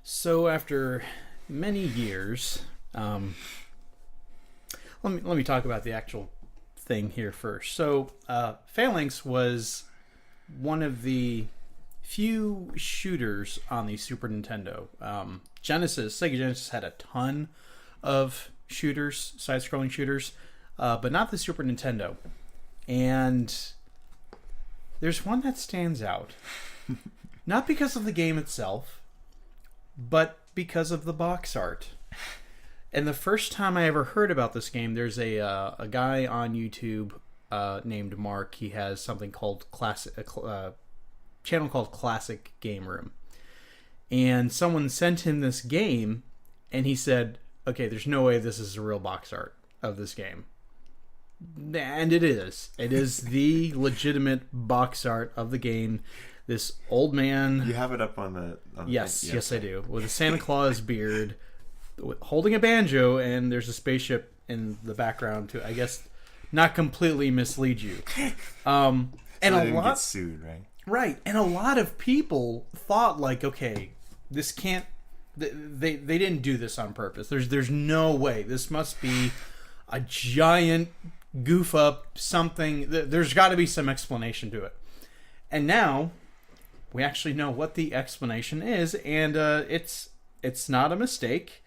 So after many years, let me talk about the actual thing here first. So Phalanx was one of the few shooters on the Super Nintendo. Sega Genesis had a ton of shooters, side-scrolling shooters, but not the Super Nintendo. And there's one that stands out, not because of the game itself, but because of the box art. And the first time I ever heard about this game, there's a guy on YouTube named Mark. He has something called channel called Classic Game Room, and someone sent him this game, and he said, "Okay, there's no way this is a real box art of this game." And it is. It is the legitimate box art of the game. This old man. You have it up on the yes, I do. With a Santa Claus beard, holding a banjo, and there's a spaceship in the background to, I guess, not completely mislead you. And so a lot get sued, right? Right, and a lot of people thought, like, okay, this can't. They didn't do this on purpose. There's no way. This must be a giant goof up something. There's got to be some explanation to it. And now we actually know what the explanation is, and it's not a mistake,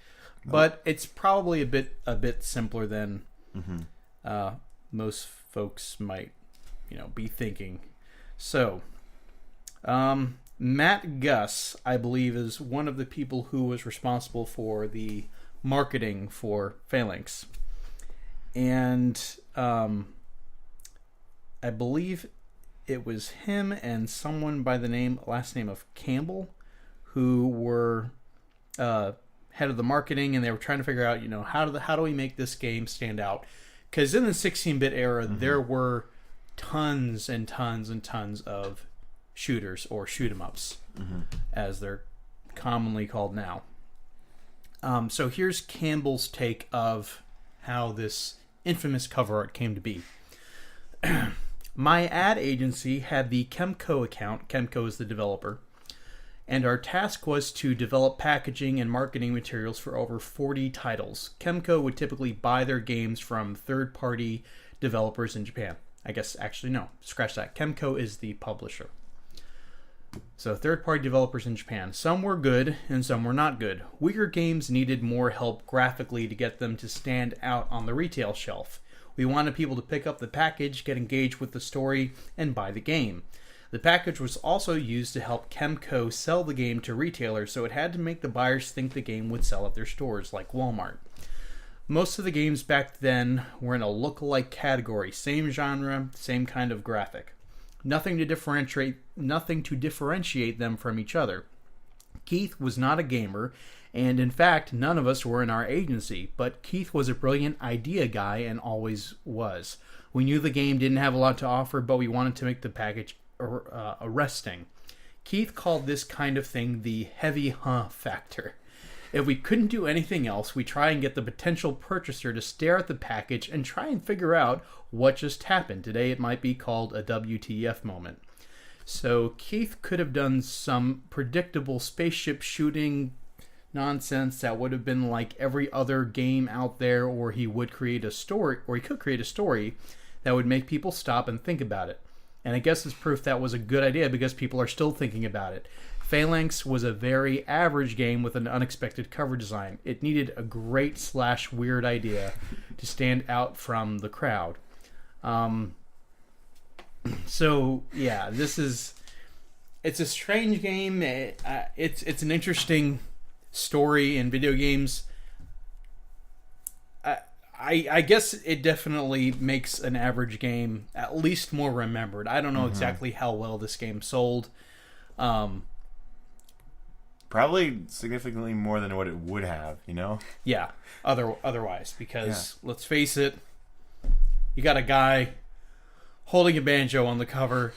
but it's probably a bit simpler than most folks might, be thinking. So, Matt Gus, I believe, is one of the people who was responsible for the marketing for Phalanx, and I believe it was him and someone by the last name of Campbell, who were head of the marketing, and they were trying to figure out, how do we make this game stand out? Because in the 16-bit era, there were tons and tons and tons of shooters, or shoot-em-ups, as they're commonly called now. So here's Campbell's take of how this infamous cover art came to be. My ad agency had the Chemco account. Chemco is the developer. And our task was to develop packaging and marketing materials for over 40 titles. Chemco would typically buy their games from third-party developers in Japan. I guess, actually, no. Scratch that. Chemco is the publisher. So, third-party developers in Japan. Some were good, and some were not good. Weaker games needed more help graphically to get them to stand out on the retail shelf. We wanted people to pick up the package, get engaged with the story, and buy the game. The package was also used to help Chemco sell the game to retailers, so it had to make the buyers think the game would sell at their stores, like Walmart. Most of the games back then were in a look-alike category, same genre, same kind of graphic. Nothing to differentiate them from each other. Keith was not a gamer, and in fact, none of us were in our agency, but Keith was a brilliant idea guy and always was. We knew the game didn't have a lot to offer, but we wanted to make the package arresting. Keith called this kind of thing the heavy factor. If we couldn't do anything else, we try and get the potential purchaser to stare at the package and try and figure out what just happened. Today it might be called a WTF moment. So Keith could have done some predictable spaceship shooting nonsense that would have been like every other game out there, or he could create a story that would make people stop and think about it. And I guess it's proof that was a good idea because people are still thinking about it. Phalanx was a very average game with an unexpected cover design. It needed a great / weird idea to stand out from the crowd. So yeah, it's a strange game. It's an interesting story in video games. I guess it definitely makes an average game at least more remembered. I don't know exactly how well this game sold. Probably significantly more than what it would have, Yeah, otherwise, because let's face it, you got a guy holding a banjo on the cover,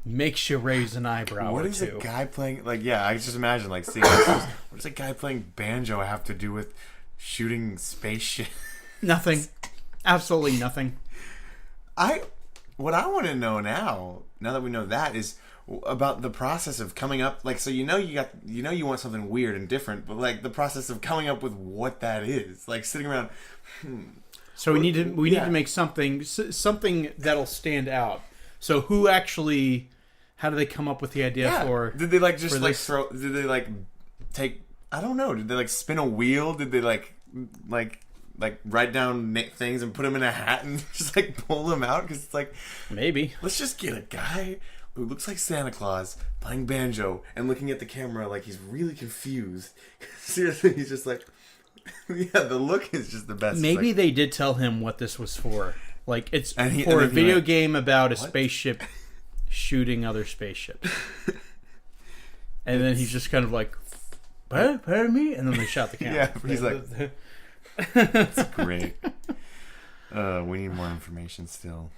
makes you raise an eyebrow. What is a guy playing? I just imagine seeing this. What does a guy playing banjo have to do with shooting spaceship? Nothing. Absolutely nothing. What I want to know now that we know that, is about the process of coming up, like, so you want something weird and different, but like the process of coming up with what that is, like sitting around. So we need to make something that'll stand out. So who actually? How do they come up with the idea for? Did they like just like throw? Did they like take? I don't know. Did they like spin a wheel? Did they like write down things and put them in a hat and just like pull them out? Because it's like, maybe let's just get a guy who looks like Santa Claus playing banjo and looking at the camera like he's really confused. Seriously, he's just like, yeah, the look is just the best. Maybe like, they did tell him what this was for. Like, it's for a video game about a spaceship shooting other spaceships. And then he's just kind of like, pardon me? And then they shot the camera. Yeah, he's like, that's great. We need more information still.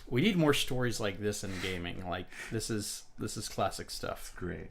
We need more stories like this in gaming. Like, this is classic stuff. Great.